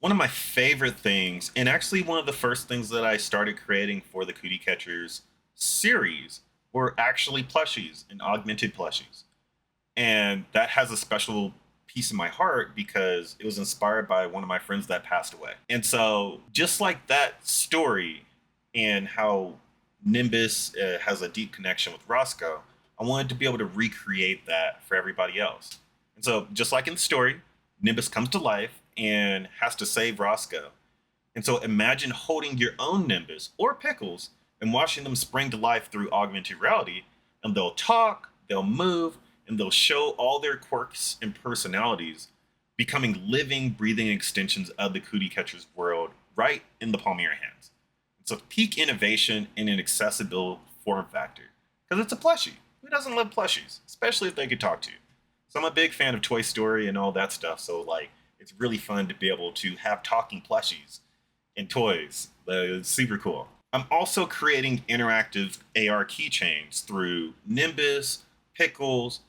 One of my favorite things, and actually one of the first things that I started creating for the Cootie Catchers series, were actually plushies and augmented plushies. And that has a special piece in my heart because it was inspired by one of my friends that passed away. And so, just like that story and how Nimbus has a deep connection with Roscoe, I wanted to be able to recreate that for everybody else. And so, just like in the story, Nimbus comes to life and has to save Roscoe. And so, imagine holding your own Nimbus or Pickles and watching them spring to life through augmented reality, and they'll talk, they'll move, and they'll show all their quirks and personalities, becoming living, breathing extensions of the Cootie Catcher's world right in the palm of your hands. It's a peak innovation in an accessible form factor because it's a plushie. Who doesn't love plushies, especially if they could talk to you? So I'm a big fan of Toy Story and all that stuff. So like, it's really fun to be able to have talking plushies and toys. It's super cool. I'm also creating interactive AR keychains through Nimbus, Pickles,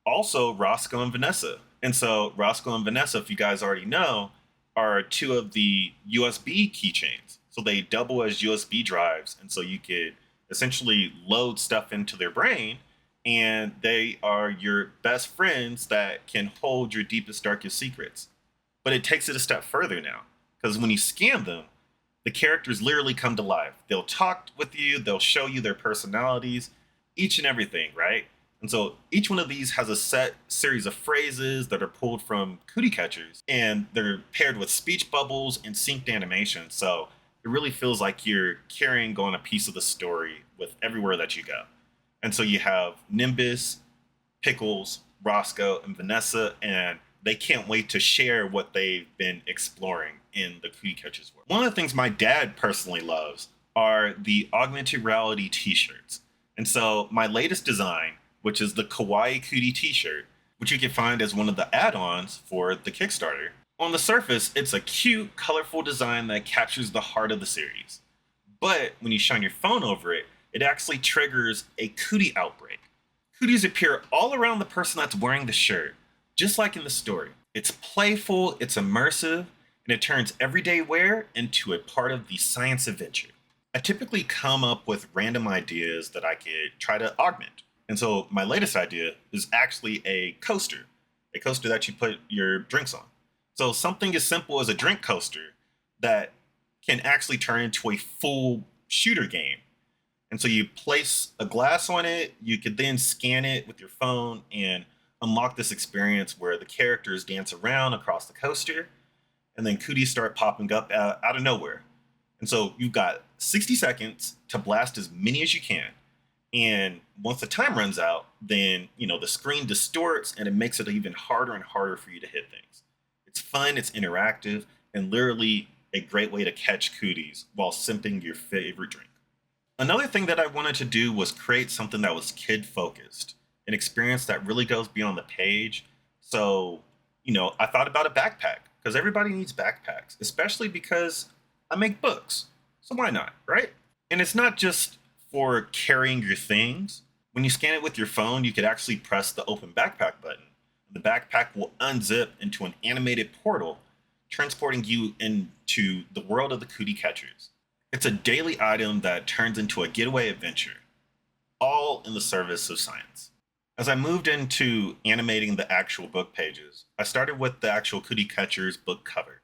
also Roscoe and Vanessa. And so Roscoe and Vanessa, if you guys already know, are two of the USB keychains. So they double as USB drives, and so you could essentially load stuff into their brain, and they are your best friends that can hold your deepest, darkest secrets. But it takes it a step further now, because when you scan them, the characters literally come to life. They'll talk with you, they'll show you their personalities, each and everything, right? And so each one of these has a set series of phrases that are pulled from Cootie Catchers, and they're paired with speech bubbles and synced animation. So it really feels like you're carrying on a piece of the story with everywhere that you go. And so you have Nimbus, Pickles, Roscoe, and Vanessa, and they can't wait to share what they've been exploring in the Cootie Catchers world. One of the things my dad personally loves are the augmented reality t-shirts. And so my latest design, which is the Kawaii Cootie t-shirt, which you can find as one of the add-ons for the Kickstarter. On the surface, it's a cute, colorful design that captures the heart of the series. But when you shine your phone over it, it actually triggers a Cootie Outbreak. Cooties appear all around the person that's wearing the shirt, just like in the story. It's playful, it's immersive, and it turns everyday wear into a part of the science adventure. I typically come up with random ideas that I could try to augment. And so my latest idea is actually a coaster that you put your drinks on. So something as simple as a drink coaster that can actually turn into a full shooter game. And so you place a glass on it, you could then scan it with your phone and unlock this experience where the characters dance around across the coaster, and then cooties start popping up out of nowhere. And so you've got 60 seconds to blast as many as you can. And once the time runs out, then the screen distorts and it makes it even harder and harder for you to hit things. It's fun, it's interactive, and literally a great way to catch cooties while simping your favorite drink. Another thing that I wanted to do was create something that was kid focused, an experience that really goes beyond the page. So, I thought about a backpack because everybody needs backpacks, especially because I make books. So why not, right? And it's not just for carrying your things. When you scan it with your phone, you could actually press the open backpack button. The backpack will unzip into an animated portal, transporting you into the world of the Cootie Catchers. It's a daily item that turns into a getaway adventure, all in the service of science. As I moved into animating the actual book pages, I started with the actual Cootie Catchers book cover.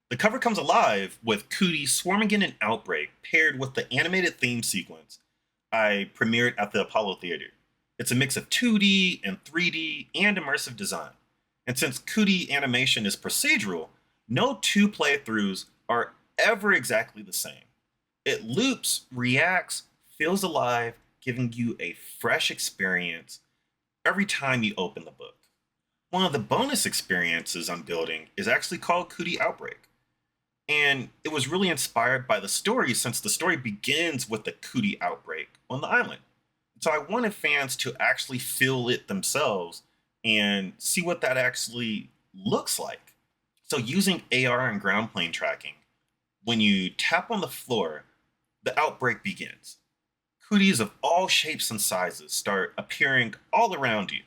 The cover comes alive with Cootie swarming in an outbreak paired with the animated theme sequence I premiered at the Apollo Theater. It's a mix of 2D and 3D and immersive design. And since Cootie animation is procedural, no two playthroughs are ever exactly the same. It loops, reacts, feels alive, giving you a fresh experience every time you open the book. One of the bonus experiences I'm building is actually called Cootie Outbreak. And it was really inspired by the story since the story begins with the Cootie outbreak on the island. So I wanted fans to actually feel it themselves and see what that actually looks like. So using AR and ground plane tracking, when you tap on the floor, the outbreak begins. Cooties of all shapes and sizes start appearing all around you.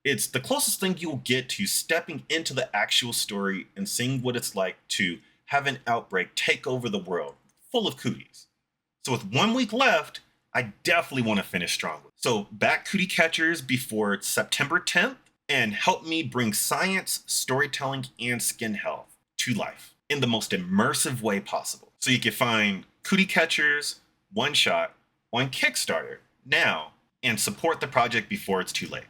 It's the closest thing you'll get to stepping into the actual story and seeing what it's like to have an outbreak take over the world, full of cooties. So with 1 week left, I definitely want to finish strongly. So back Cütie Catcherz before September 10th and help me bring science, storytelling, and skin health to life in the most immersive way possible. So you can find Cütie Catcherz one shot on Kickstarter now and support the project before it's too late.